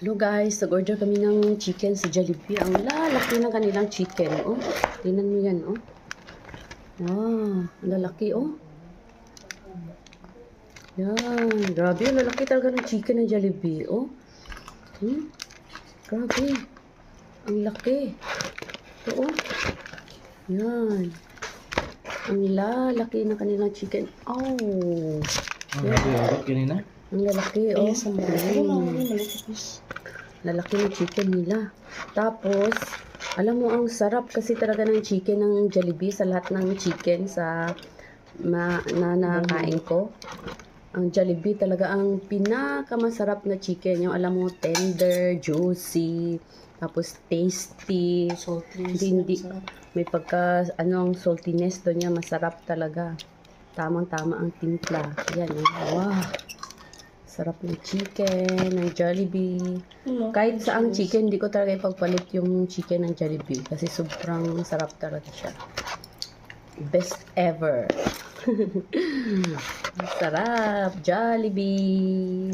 Hello guys, nag-order kami ng chicken sa Jollibee. Ang lalaki ng kanilang chicken, oh. Tingnan mo yan, oh. Wow, ang lalaki, oh. Yan, grabe, ang lalaki talaga ng chicken ng Jollibee, oh. Grabe, ang laki. Ito, oh. Yan. Ang lalaki ng kanilang chicken. Oh. Yan. Ang lalaki, oh. Lalaki ng chicken nila. Tapos, alam mo, ang sarap kasi talaga ng chicken ng Jollibee sa lahat ng chicken na nakain ko. Ang Jollibee talaga ang pinakamasarap na chicken. Yung alam mo, tender, juicy, tapos tasty. Hindi, may pagka, ang saltiness doon niya, masarap talaga. Tamang-tama ang timpla. Yan, wow. Sarap ng chicken, ng Jollibee. Kahit saang chicken, hindi ko talaga ipagpalit yung chicken ng Jollibee. Kasi sobrang sarap talaga siya. Best ever. Sarap, Jollibee.